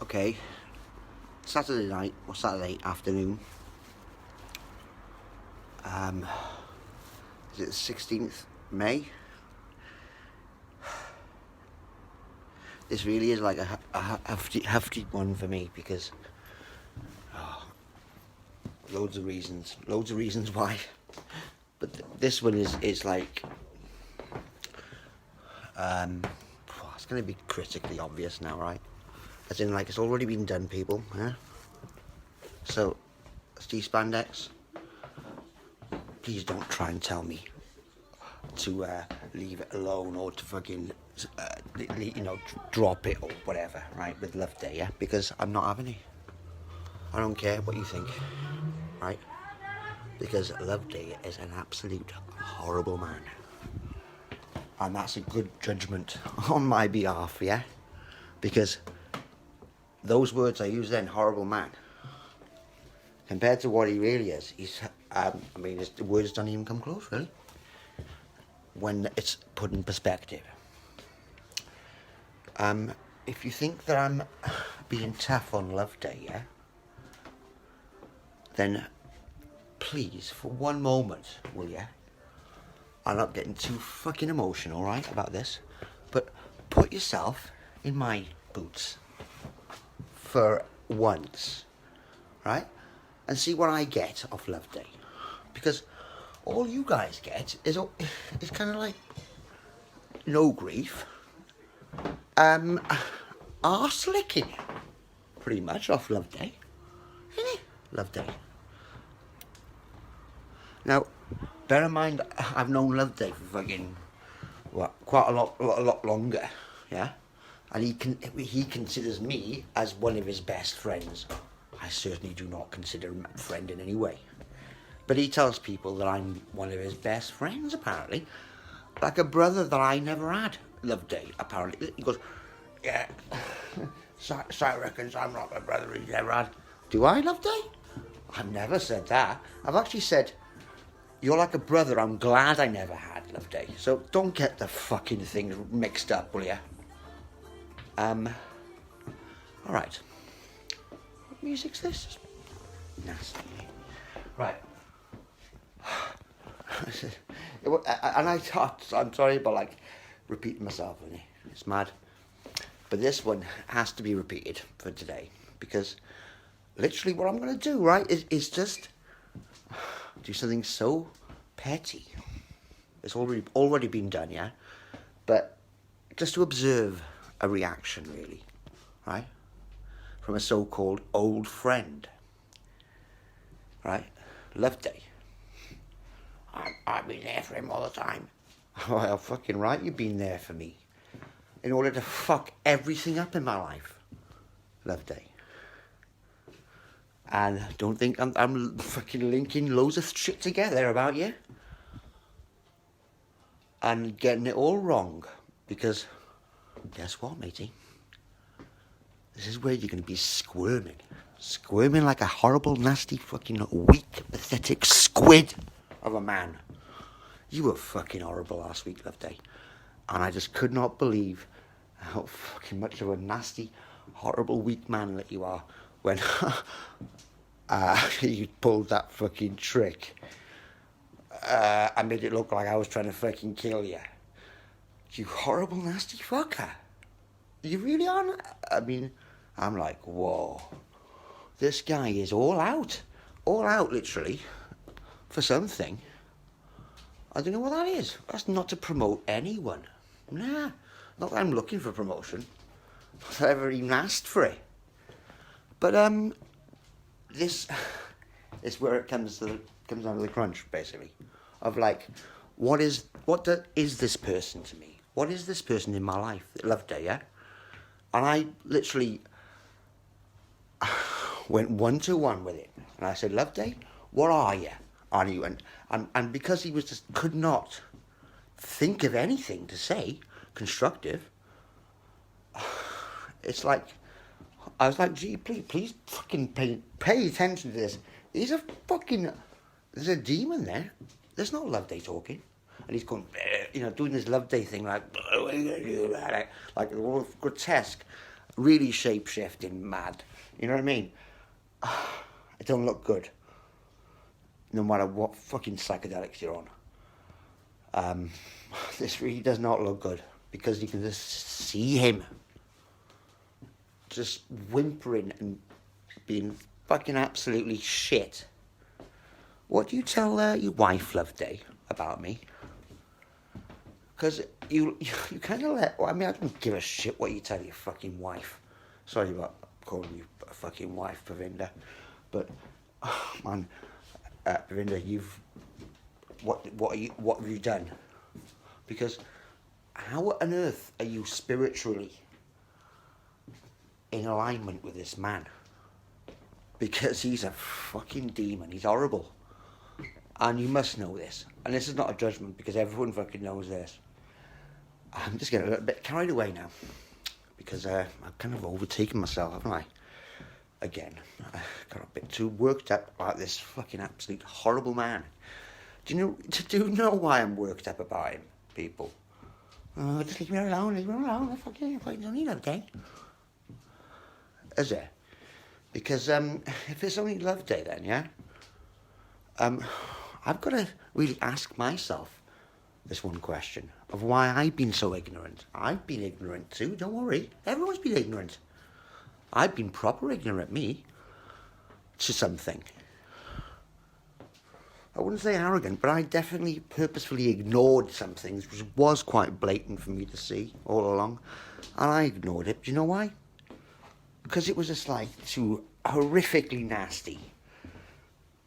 Okay, Saturday night or Saturday afternoon. Is it the 16th May? This really is like a hefty one for me because loads of reasons why. But this one is like it's going to be critically obvious now, right? As in, like, it's already been done, people. Yeah. So, Steve Spandex, please don't try and tell me to leave it alone or to fucking drop it or whatever, right? With Love Day, yeah, because I'm not having it. I don't care what you think, right? Because Love Day is an absolute horrible man. And that's a good judgment on my behalf, yeah? Because those words I use then, horrible man, compared to what he really is, the words don't even come close, really, when it's put in perspective. If you think that I'm being tough on Love Day, yeah, then please, for one moment, will you? I'm not getting too fucking emotional, right, about this, but put yourself in my boots for once, right, and see what I get off Love Day, because all you guys get is kind of like no grief, arse licking, pretty much, off Love Day, isn't it? Love Day. Now, bear in mind, I've known Love Day for fucking quite a lot longer, yeah. And he considers me as one of his best friends. I certainly do not consider him a friend in any way. But he tells people that I'm one of his best friends, apparently. Like a brother that I never had, Love Day, apparently. He goes, yeah, Si reckons I'm not a brother he's never had. Do I, Love Day? I've never said that. I've actually said, you're like a brother I'm glad I never had, Love Day. So don't get the fucking things mixed up, will ya? Alright. What music's this? Nasty. Right. And I'm sorry about, like, repeating myself, innit? It's mad. But this one has to be repeated for today. Because literally what I'm going to do, right, is just do something so petty. It's already been done, yeah? But just to observe a reaction, really, right? From a so-called old friend, right? Love Day. I've been there for him all the time. Well, fucking right, you've been there for me. In order to fuck everything up in my life. Love Day. And don't think I'm fucking linking loads of shit together about you. And getting it all wrong. Because, guess what, matey? This is where you're going to be squirming. Squirming like a horrible, nasty, fucking weak, pathetic squid of a man. You were fucking horrible last week, Love Day. And I just could not believe how fucking much of a nasty, horrible, weak man that you are when you pulled that fucking trick. I made it look like I was trying to fucking kill you. You horrible, nasty fucker. You really are not. I mean, I'm like, whoa. This guy is all out, literally, for something. I don't know what that is. That's not to promote anyone. Nah, not that I'm looking for promotion. Not that I ever even asked for it. But this is where it comes down to the crunch, basically, of like, what is this person to me? What is this person in my life? Love Day, yeah. And I literally went 1-to-1 with it, and I said, Love Day, what are you? Are you? And because he was just could not think of anything to say constructive, it's like I was like, gee, please fucking pay attention to this. There's a demon there. There's no Love Day talking. And he's going, doing this Love Day thing, like all grotesque, really shape-shifting mad. You know what I mean? It don't look good. No matter what fucking psychedelics you're on. This really does not look good because you can just see him just whimpering and being fucking absolutely shit. What do you tell your wife, Loveday, about me? Because you kind of let... Well, I mean, I don't give a shit what you tell your fucking wife. Sorry about calling you a fucking wife, Pravinda. But, oh, man, Pravinda, what have you done? Because how on earth are you spiritually in alignment with this man? Because he's a fucking demon. He's horrible. And you must know this. And this is not a judgment because everyone fucking knows this. I'm just getting a little bit carried away now. Because I've kind of overtaken myself, haven't I? Again. I got a bit too worked up about this fucking absolute horrible man. Do you know why I'm worked up about him, people? Oh, just leave me alone, I don't need Loveday. Is it? Because if it's only Loveday then, yeah? I've got to really ask myself this one question of why I've been so ignorant. I've been ignorant too, don't worry. Everyone's been ignorant. I've been proper ignorant, me, to something. I wouldn't say arrogant, but I definitely purposefully ignored some things, which was quite blatant for me to see all along. And I ignored it. Do you know why? Because it was just like too horrifically nasty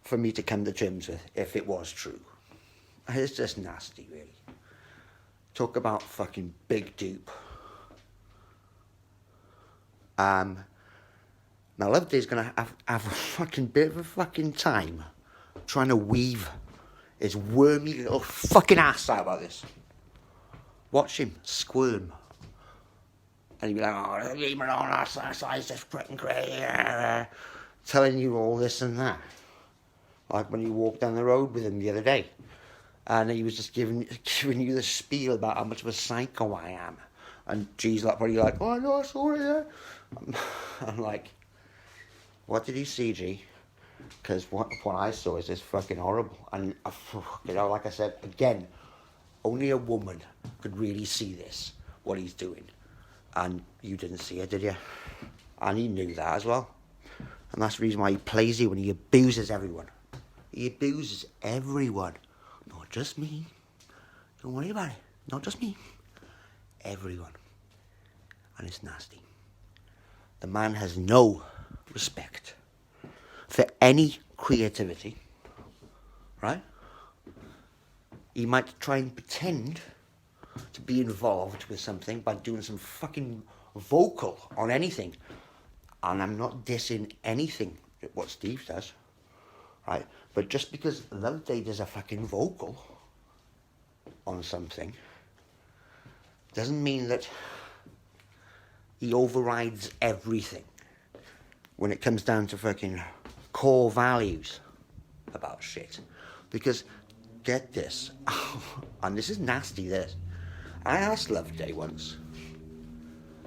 for me to come to terms with if it was true. It's just nasty, really. Talk about fucking big dupe. Now Loveday's gonna have a fucking bit of a fucking time trying to weave his wormy little fucking ass out about this. Watch him squirm. And he'd be like, oh, leave me alone, I just fucking crazy. Telling you all this and that. Like when you walked down the road with him the other day. And he was just giving you the spiel about how much of a psycho I am. And G's like, probably like, oh no, sorry, yeah. I'm like, what did you see, G? Because what I saw is just fucking horrible. And, like I said, again, only a woman could really see this, what he's doing. And you didn't see it, did you? And he knew that as well. And that's the reason why he plays you when he abuses everyone. He abuses everyone. Not just me. Don't worry about it. Not just me. Everyone. And it's nasty. The man has no respect for any creativity. Right? He might try and pretend to be involved with something by doing some fucking vocal on anything. And I'm not dissing anything what Steve does, right? But just because Loveday does a fucking vocal on something doesn't mean that he overrides everything when it comes down to fucking core values about shit. Because, get this, and this is nasty, this. I asked Loveday once.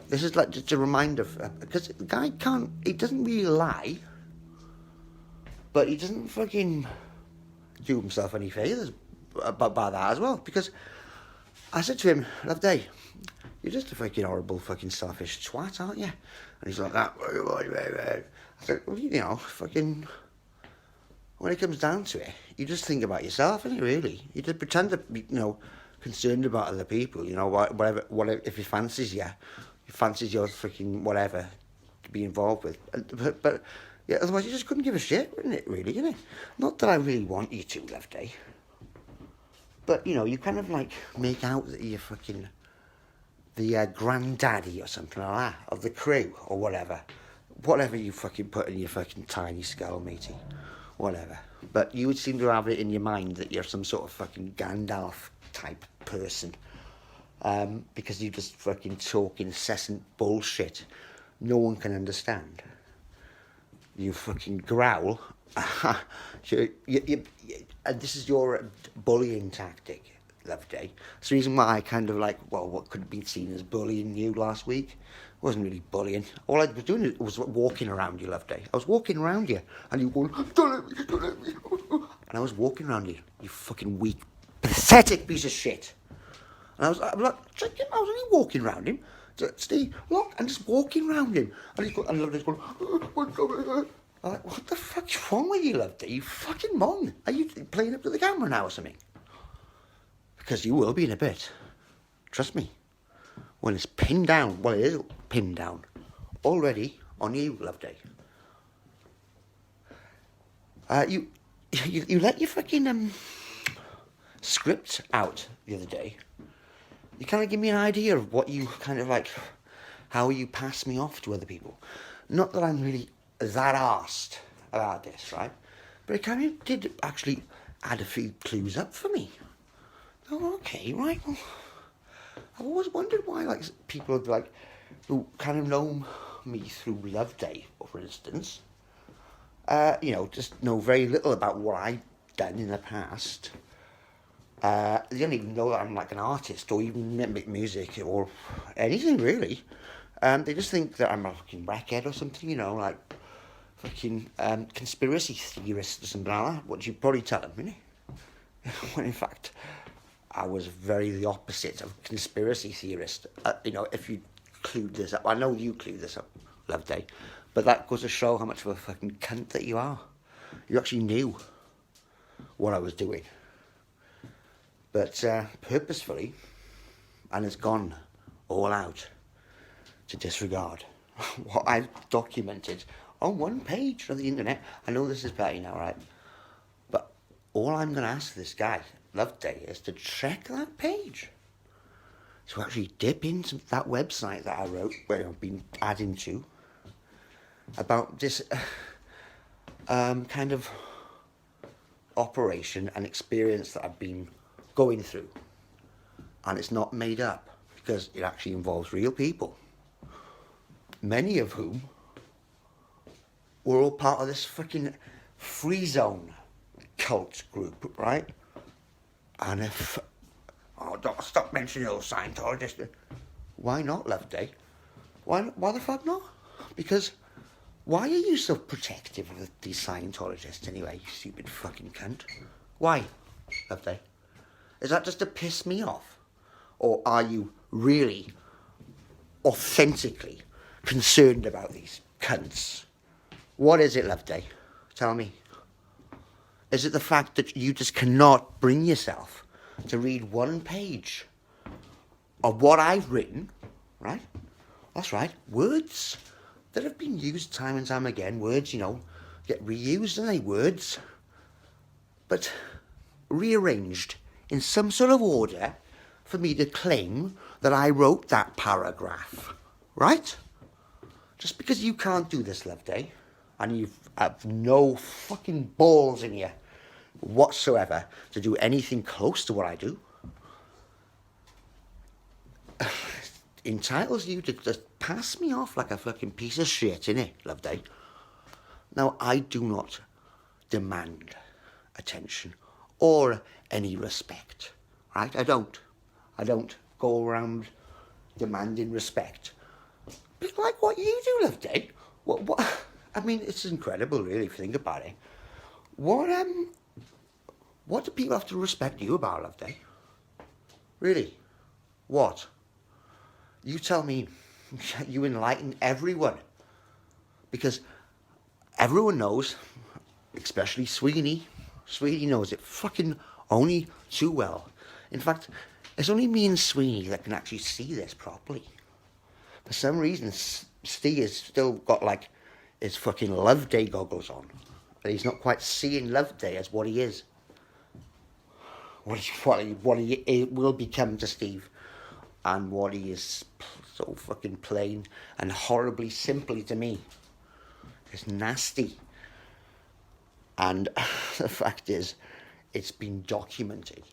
This is like just a reminder, because the guy he doesn't really lie, but he doesn't fucking do himself any favours by that as well. Because I said to him, Loveday, you're just a fucking horrible fucking selfish twat, aren't you? And he's like that. I said, well, you know, fucking, when it comes down to it, you just think about yourself, innit, really? You just pretend to be, you know, concerned about other people, you know, whatever if he fancies you, he fancies your freaking whatever to be involved with. But yeah, otherwise you just couldn't give a shit, wouldn't it, really, innit? Not that I really want you to, Loveday. But, you know, you kind of like make out that you're fucking the granddaddy or something like that, of the crew or whatever. Whatever you fucking put in your fucking tiny skull, matey. Whatever. But you would seem to have it in your mind that you're some sort of fucking Gandalf type person. Because you just fucking talk incessant bullshit no one can understand. You fucking growl. And this is your bullying tactic. Love Day. It's the reason why I kind of like, well, what could have been seen as bullying you last week wasn't really bullying. All I was doing was walking around you, Love Day. I was walking around you, and you were going, don't let me. And I was walking around you, you fucking weak, pathetic piece of shit. And I was like, check him. I was only walking around him. Steve, look, I'm just walking around him. And he's going, and Love Day's going, I'm like, what the fuck's wrong with you, Love Day? You fucking mong. Are you playing up to the camera now or something? Because you will be in a bit. Trust me. When it's pinned down, well, it is pinned down already on you, Love Day. You let your fucking script out the other day. You kind of give me an idea of what you kind of like, how you pass me off to other people. Not that I'm really that arsed about this, right? But it kind of did actually add a few clues up for me. Oh, okay, right. Well, I've always wondered why, like, people like who kind of know me through Love Day, for instance, just know very little about what I've done in the past. They don't even know that I'm like an artist or even make music or anything really. They just think that I'm a fucking wreckhead or something, like fucking conspiracy theorist or something like that. What you probably tell them, really. When in fact, I was very the opposite of conspiracy theorist. If you clued this up, I know you clued this up, Love Day, but that goes to show how much of a fucking cunt that you are. You actually knew what I was doing. But purposefully, and it's gone all out to disregard what I've documented on one page of the internet. I know this is petty now, right? But all I'm going to ask this guy, Love Day, is to check that page. To actually dip into that website that I wrote, where I've been adding to, about this kind of operation and experience that I've been going through. And it's not made up, because it actually involves real people, many of whom were all part of this fucking free zone cult group, right? And if don't stop mentioning those Scientologists. Why not, Love Day? Why the fuck not? Because why are you so protective of these Scientologists anyway, you stupid fucking cunt? Why, Love Day? Is that just to piss me off? Or are you really, authentically concerned about these cunts? What is it, Love Day? Tell me. Is it the fact that you just cannot bring yourself to read one page of what I've written, right? That's right, words that have been used time and time again. Words, get reused, and they words, but rearranged in some sort of order for me to claim that I wrote that paragraph, right? Just because you can't do this, Love Day, and you have no fucking balls in you whatsoever to do anything close to what I do, entitles you to just pass me off like a fucking piece of shit, innit, Love Day? Now, I do not demand attention or any respect, right? I don't go around demanding respect. But like what you do, Love Day. What? I mean, it's incredible, really, if you think about it. What do people have to respect you about, Love Day? Really? What? You tell me. You enlighten everyone. Because everyone knows, especially Sweeney. Sweeney knows it fucking only too well. In fact, it's only me and Sweeney that can actually see this properly. For some reason, Steve has still got like his fucking Love Day goggles on. And he's not quite seeing Love Day as what he is. What he will become to Steve. And what he is so fucking plain and horribly simply to me. It's nasty. And the fact is, it's been documented.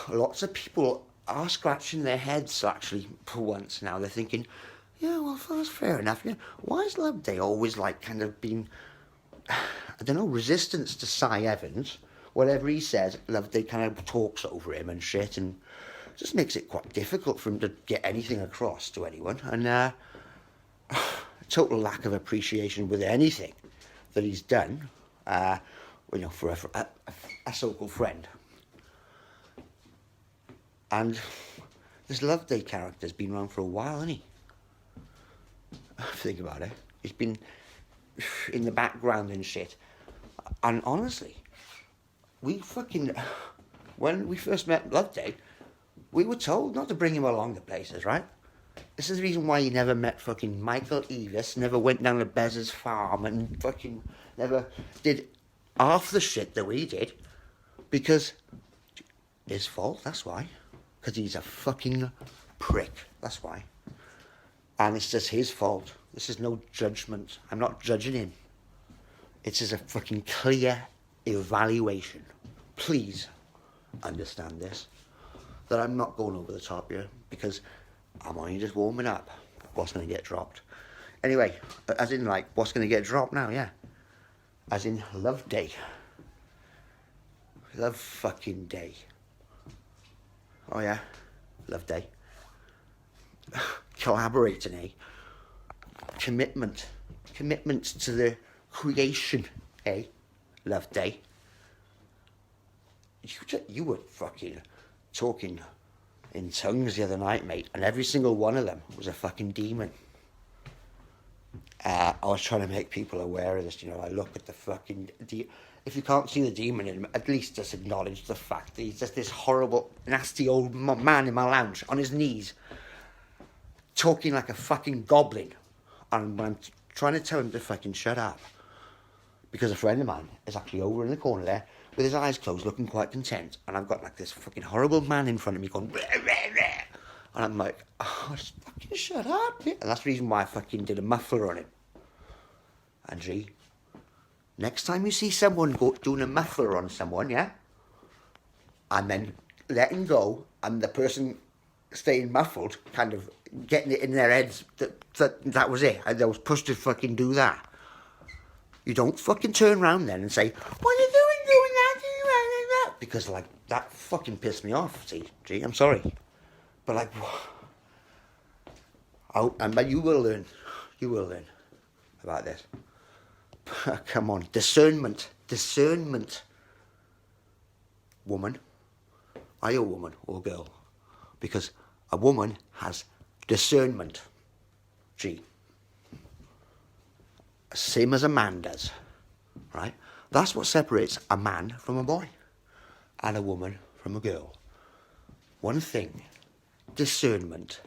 Lots of people are scratching their heads, actually, for once now. They're thinking, yeah, well, that's fair enough. Yeah, why is Love Day always, like, kind of been, I don't know, resistance to Cy Evans? whatever he says, Loveday kind of talks over him and shit, and just makes it quite difficult for him to get anything across to anyone. And total lack of appreciation with anything that he's done, for a so-called friend. And this Loveday character's been around for a while, hasn't he? Think about it. He's been in the background and shit. And honestly, when we first met Loveday, we were told not to bring him along to places, right? This is the reason why he never met fucking Michael Eavis, never went down to Bez's farm, and fucking never did half the shit that we did. Because his fault, that's why. Because he's a fucking prick, that's why. And it's just his fault. This is no judgment. I'm not judging him. It's just a fucking clear evaluation. Please understand this. That I'm not going over the top here, because I'm only just warming up. What's going to get dropped? Anyway, as in like, what's going to get dropped now, yeah. As in Loveday. Love fucking day. Oh yeah, Loveday. Collaborating, eh? Commitment to the creation, eh? Loveday. You were fucking talking in tongues the other night, mate, and every single one of them was a fucking demon. I was trying to make people aware of this, I look at the fucking... If you can't see the demon in him, at least just acknowledge the fact that he's just this horrible, nasty old man in my lounge, on his knees, talking like a fucking goblin. And when I'm trying to tell him to fucking shut up, because a friend of mine is actually over in the corner there, with his eyes closed, looking quite content, and I've got like this fucking horrible man in front of me going, bleh, bleh, bleh. And I'm like, oh, just fucking shut up. And that's the reason why I fucking did a muffler on him. Angie, next time you see someone doing a muffler on someone, yeah, and then letting go, and the person staying muffled, kind of getting it in their heads that was it, and they was pushed to fucking do that. You don't fucking turn around then and say, what are you doing that? Because, like, that fucking pissed me off, see, Gee, I'm sorry. But, like, but you will learn about this. Come on, discernment, woman. Are you a woman or a girl? Because a woman has discernment, Gee. Same as a man does, right? That's what separates a man from a boy and a woman from a girl. One thing, discernment,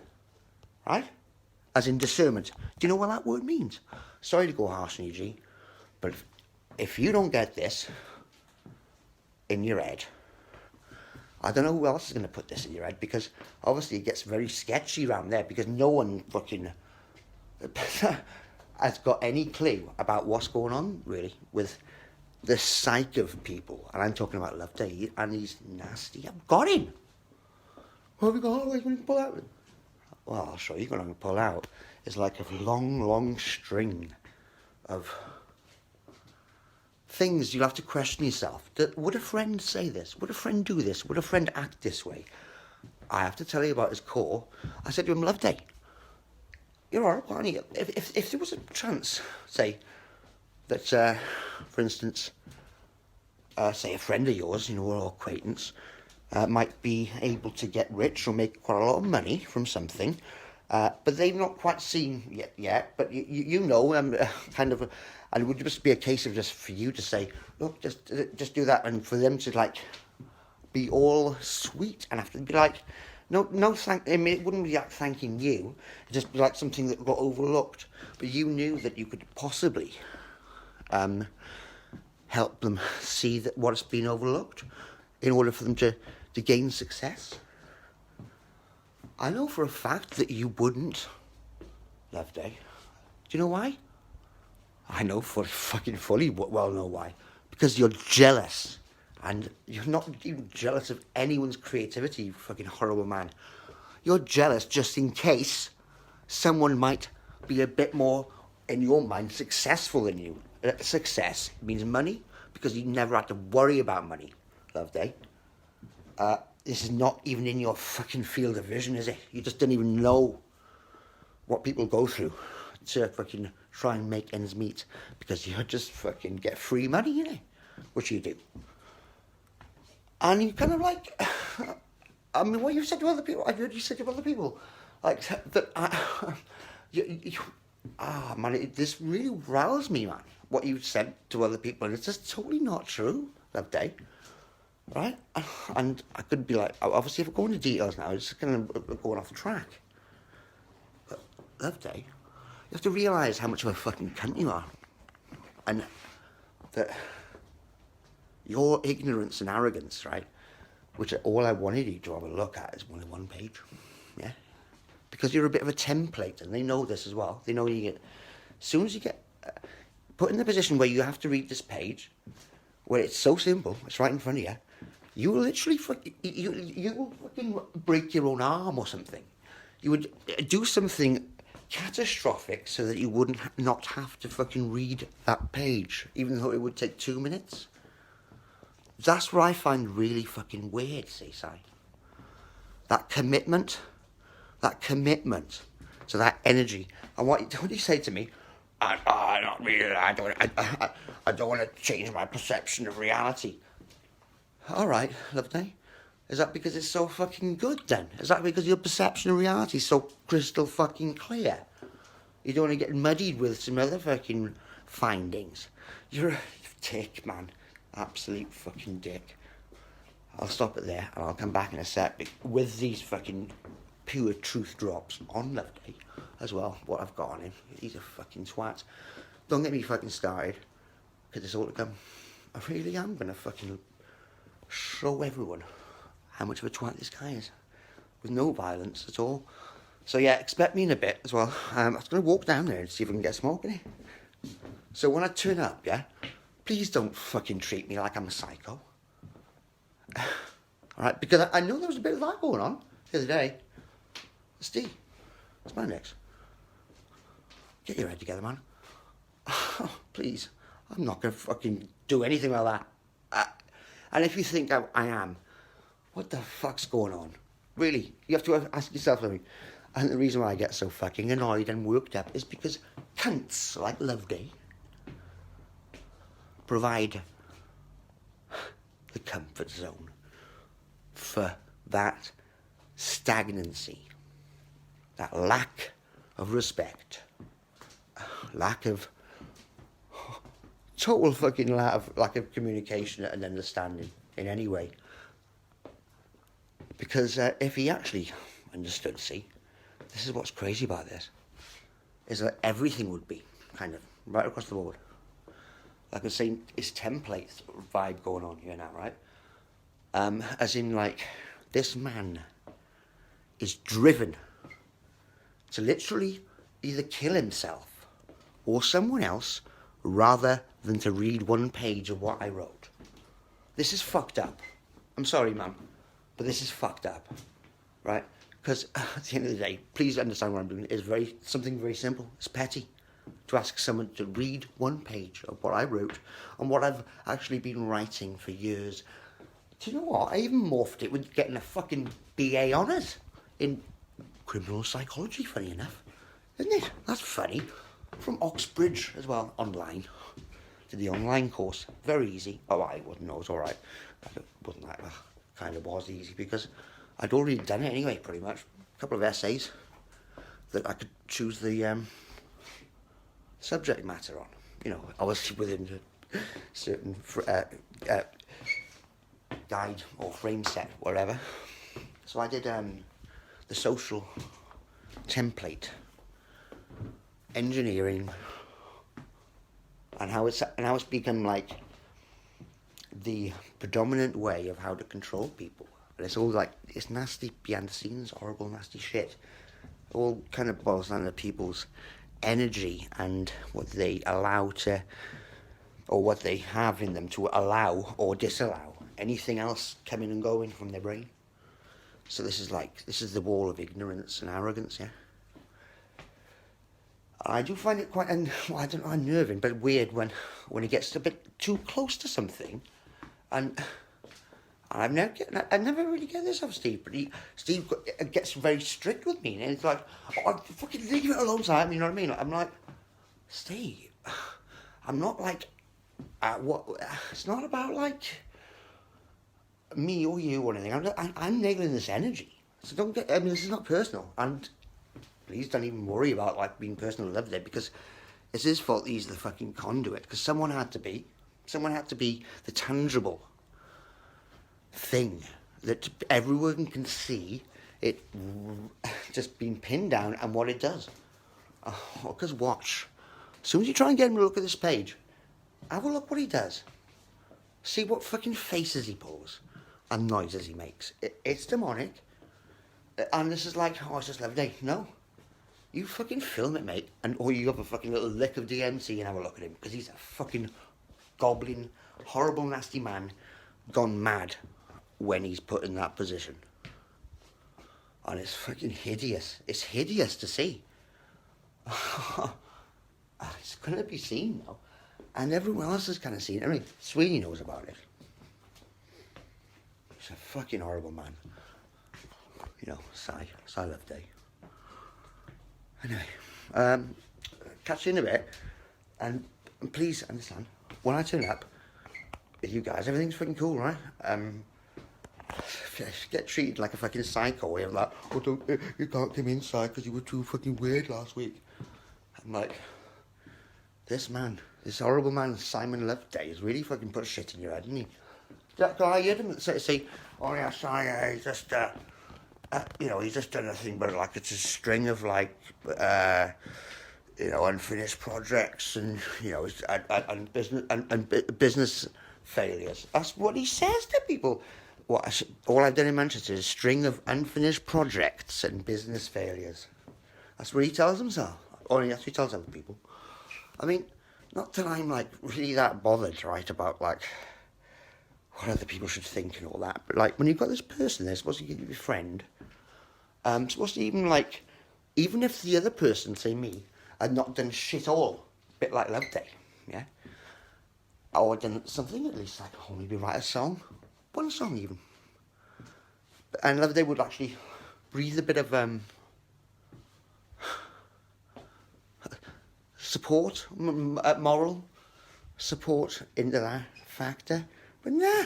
right? As in discernment. Do you know what that word means? Sorry to go harsh on you, G, but if you don't get this in your head, I don't know who else is going to put this in your head, because obviously it gets very sketchy around there, because no one fucking has got any clue about what's going on, really, with the psyche of people. And I'm talking about Loveday, and he's nasty. I've got him. What have you got? Where can you pull out? Well, I'll show you what I'm going to pull out. It's like a long, long string of things you'll have to question yourself. Would a friend say this? Would a friend do this? Would a friend act this way? I have to tell you about his core. I said to him, Loveday, you're horrible, aren't you? If there was a chance, say, that, for instance, say a friend of yours, or acquaintance, might be able to get rich or make quite a lot of money from something, but they've not quite seen yet, but kind of, and it would just be a case of just for you to say, look, just do that, and for them to, like, be all sweet and have to be like, no, it wouldn't be like thanking you. It'd just be like something that got overlooked. But you knew that you could possibly help them see that what's been overlooked in order for them to gain success. I know for a fact that you wouldn't, Loveday. Do you know why? I know fully well know why. Because you're jealous. And you're not even jealous of anyone's creativity, you fucking horrible man. You're jealous just in case someone might be a bit more, in your mind, successful than you. Success means money, because you never had to worry about money, Loveday. This is not even in your fucking field of vision, is it? You just don't even know what people go through to fucking try and make ends meet, because you just fucking get free money, you know, which you do. And you kind of like, I mean, what you said to other people, I've heard you said to other people, like, that, man, this really riles me, man, what you said to other people, and it's just totally not true, Loveday, right? And I could be like, obviously, if I go into details now, it's going to going off the track. But, Loveday, you have to realise how much of a fucking cunt you are, and that your ignorance and arrogance, right, which all I wanted you to have a look at is only one page, yeah? Because you're a bit of a template, and they know this as well. They know you get, as soon as you get put in the position where you have to read this page, where it's so simple, it's right in front of you, you will literally you will fucking break your own arm or something. You would do something catastrophic so that you wouldn't not have to fucking read that page, even though it would take 2 minutes. That's what I find really fucking weird, see, Si. That commitment to that energy. And what do you say to me? I don't want to change my perception of reality. All right, Loveday. Is that because it's so fucking good then? Is that because your perception of reality is so crystal fucking clear? You don't want to get muddied with some other fucking findings. You're a dick, man. Absolute fucking dick. I'll stop it there and I'll come back in a sec with these fucking pure truth drops on Loveday as well, what I've got on him. He's a fucking twat. Don't get me fucking started, because it's all to come. I really am going to fucking show everyone how much of a twat this guy is, with no violence at all. So yeah, expect me in a bit as well. I was going to walk down there and see if I can get smoking it. So when I turn up, yeah, please don't fucking treat me like I'm a psycho. Alright, because I know there was a bit of that going on the other day. Steve, it's my next. Get your head together, man. Oh, please, I'm not going to fucking do anything like that. And if you think I am, what the fuck's going on? Really, you have to ask yourself something. And the reason why I get so fucking annoyed and worked up is because cunts like Loveday provide the comfort zone for that stagnancy, that lack of respect, lack of total fucking lack of communication and understanding in any way. Because if he actually understood, see, this is what's crazy about this, is that everything would be kind of right across the board. Like I was saying, it's template vibe going on here now, right? As in, like, this man is driven to literally either kill himself or someone else rather than to read one page of what I wrote. This is fucked up. I'm sorry, man, but this is fucked up, right? Because at the end of the day, please understand what I'm doing. It's something very simple. It's petty to ask someone to read one page of what I wrote and what I've actually been writing for years. Do you know what? I even morphed it with getting a fucking BA honours in criminal psychology, funny enough. Isn't it? That's funny. From Oxbridge as well, online. Did the online course. Very easy. Oh, I wouldn't know. It was all right. It wasn't like that. Kind of was easy because I'd already done it anyway, pretty much. A couple of essays that I could choose the subject matter on. You know, obviously within a certain guide or frame set, whatever. So I did the social template, engineering, and how it's become like the predominant way of how to control people. And it's all like, it's nasty behind the scenes, horrible, nasty shit. It all kind of boils down to people's energy and what they allow to, or what they have in them to allow or disallow anything else coming and going from their brain. So this is the wall of ignorance and arrogance, yeah? I do find it quite, well, I don't know, unnerving, but weird when he gets a bit too close to something, and I never really get this off Steve, but Steve gets very strict with me, and he's like, oh, fucking leave it alone, Sam, you know what I mean? I'm like, Steve, I'm not like, it's not about like me or you or anything. I'm nailing this energy, so don't get. I mean, this is not personal, and please don't even worry about like being personal love there, because it's his fault. He's the fucking conduit, because someone had to be the tangible thing that everyone can see it just being pinned down and what it does. Because watch, as soon as you try and get him to look at this page, have a look what he does. See what fucking faces he pulls and noises he makes. It's demonic. And this is like, oh, it's just love day. No. You fucking film it, mate, or you have a fucking little lick of DMC and have a look at him, because he's a fucking goblin, horrible, nasty man gone mad when he's put in that position. And it's fucking hideous. It's hideous to see. It's going to be seen now. And everyone else has kind of seen it. I mean, Sweeney knows about it. He's a fucking horrible man. You know, sigh love day. Anyway, catch you in a bit. And please understand, when I turn up with you guys, everything's fucking cool, right? If you get treated like a fucking psycho, you're like, oh, you can't come inside because you were too fucking weird last week. I'm like, this horrible man, Simon Loveday, has really fucking put shit in your head, hasn't he? I heard him say, oh yeah, sorry, he's just, he's just done nothing but like it's a string of like, unfinished projects and, and business failures. That's what he says to people. All I've done in Manchester is a string of unfinished projects and business failures. That's what he tells himself. Or that's what he tells other people. I mean, not that I'm like really that bothered, right, about like what other people should think and all that. But like when you've got this person there supposed to be your friend, supposed to even if the other person, say me, had not done shit all, a bit like Love Day, yeah, or done something at least like, maybe write a song, one song even, and Love Day would actually breathe a bit of support, moral support into that factor, but nah.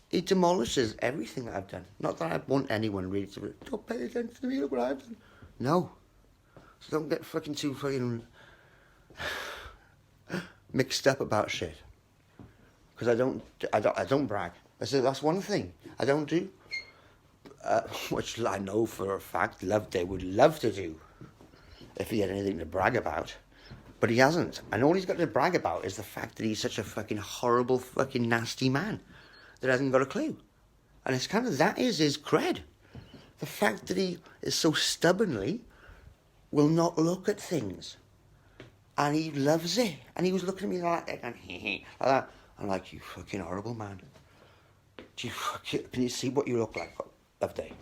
He demolishes everything that I've done. Not that I want anyone really to, don't pay attention to me, look what I've done. No. So don't get fucking too fucking mixed up about shit. Because I don't brag. That's one thing I don't do. Which I know for a fact Loveday would love to do if he had anything to brag about. But he hasn't. And all he's got to brag about is the fact that he's such a fucking horrible, fucking nasty man that hasn't got a clue. And it's kind of, that is his cred. The fact that he is so stubbornly will not look at things. And he loves it. And he was looking at me like that, and like that. I'm like, you fucking horrible man. Can you see what you look like, Loveday?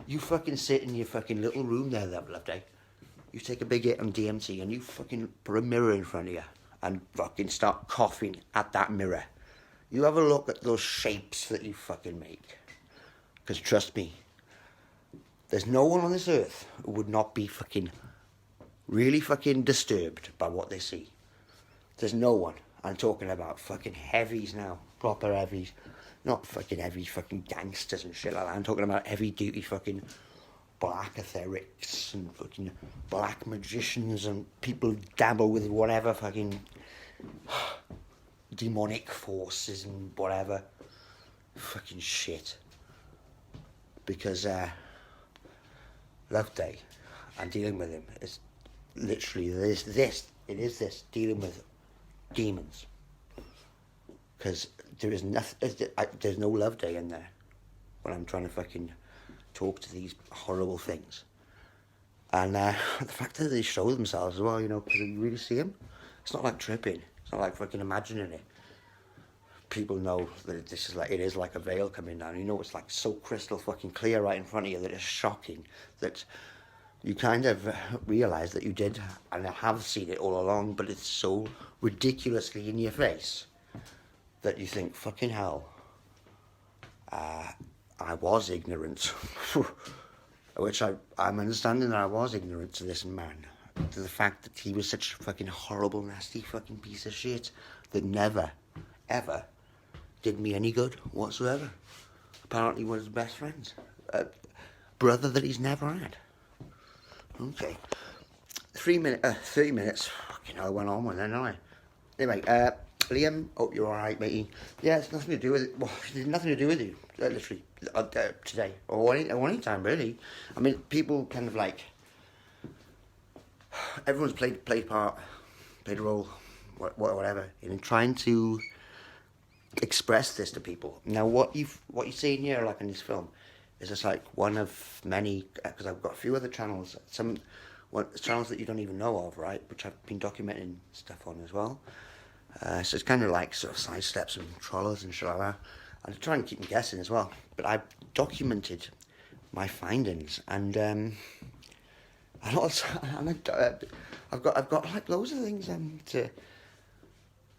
You fucking sit in your fucking little room there, Loveday. You take a big hit on DMT and you fucking put a mirror in front of you and fucking start coughing at that mirror. You have a look at those shapes that you fucking make. Because trust me, there's no one on this earth who would not be fucking really fucking disturbed by what they see. There's no one. I'm talking about fucking heavies now. Proper heavies. Not fucking heavy fucking gangsters and shit like that. I'm talking about heavy duty fucking black etherics and fucking black magicians and people who dabble with whatever fucking demonic forces and whatever fucking shit. Because Loveday and dealing with him is literally this dealing with demons. Because there is nothing, there's no Loveday in there when I'm trying to fucking talk to these horrible things. And the fact that they show themselves as well, because you really see them. It's not like tripping. It's not like fucking imagining it. People know that it is like a veil coming down. It's like so crystal fucking clear right in front of you that it's shocking. That you kind of realise that you did, and I have seen it all along, but it's so ridiculously in your face that you think, fucking hell, I was ignorant. Which I'm understanding that I was ignorant to this man. To the fact that he was such a fucking horrible, nasty fucking piece of shit that never, ever did me any good whatsoever. Apparently one of his best friends. A brother that he's never had. Okay. 30 minutes. Fucking hell, I went on one then, didn't I? Anyway, Liam, hope you're alright, matey. Yeah, it's nothing to do with it. Well, it's nothing to do with you, literally, today. Or any time, really. I mean, people kind of like... Everyone's played a part, played a role, whatever, in trying to express this to people. Now, what you see in here, like in this film, is just like one of many, because I've got a few other channels, channels that you don't even know of, right, which I've been documenting stuff on as well. So it's kind of like sort of sidesteps and trollers and shit like that. And I try and keep them guessing as well. But I've documented my findings, and I've got like loads of things to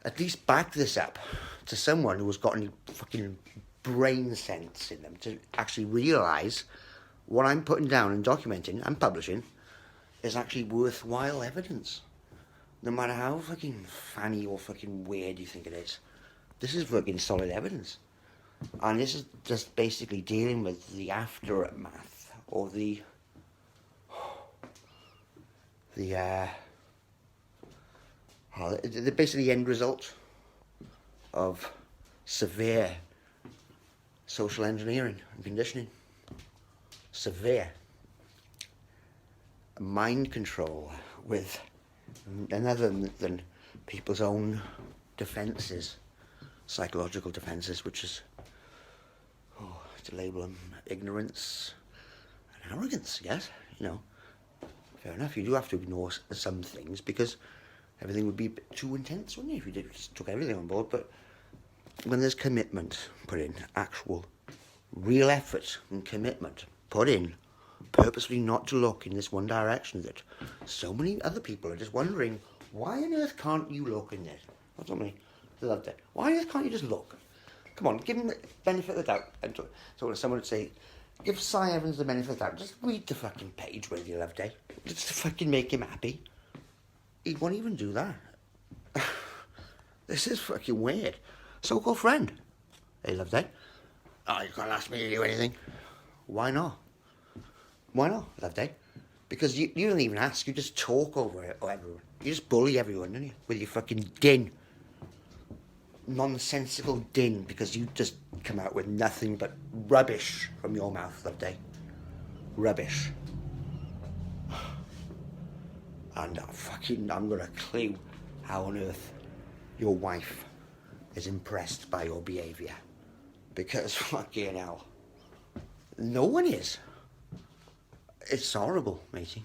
at least back this up to someone who has got any fucking brain sense in them to actually realise what I'm putting down and documenting and publishing is actually worthwhile evidence. No matter how fucking funny or fucking weird you think it is, this is fucking solid evidence. And this is just basically dealing with the aftermath or the basically the end result of severe social engineering and conditioning. Severe mind control with none other than people's own defences, psychological defences, which is, to label them ignorance and arrogance, yes, you know. Fair enough, you do have to ignore some things because everything would be a bit too intense, wouldn't it, if you just took everything on board. But when there's commitment put in, actual real effort and commitment put in, purposely not to look in this one direction that so many other people are just wondering, why on earth can't you look in this? That's what I loved it. Why on earth can't you just look? Come on, give him the benefit of the doubt. And so someone would say, give Cy Evans the benefit of the doubt. Just read the fucking page, will you, Loveday? Just to fucking make him happy. He won't even do that. This is fucking weird. So-called friend. Hey, Loveday. Oh, you can't ask me to do anything. Why not? Why not, Loveday? Because you don't even ask. You just talk over it or everyone. You just bully everyone, don't you? With your fucking din. Nonsensical din, because you just come out with nothing but rubbish from your mouth, Loveday. Rubbish. And I'm gonna clue how on earth your wife is impressed by your behaviour. Because fucking hell, no one is. It's horrible, matey.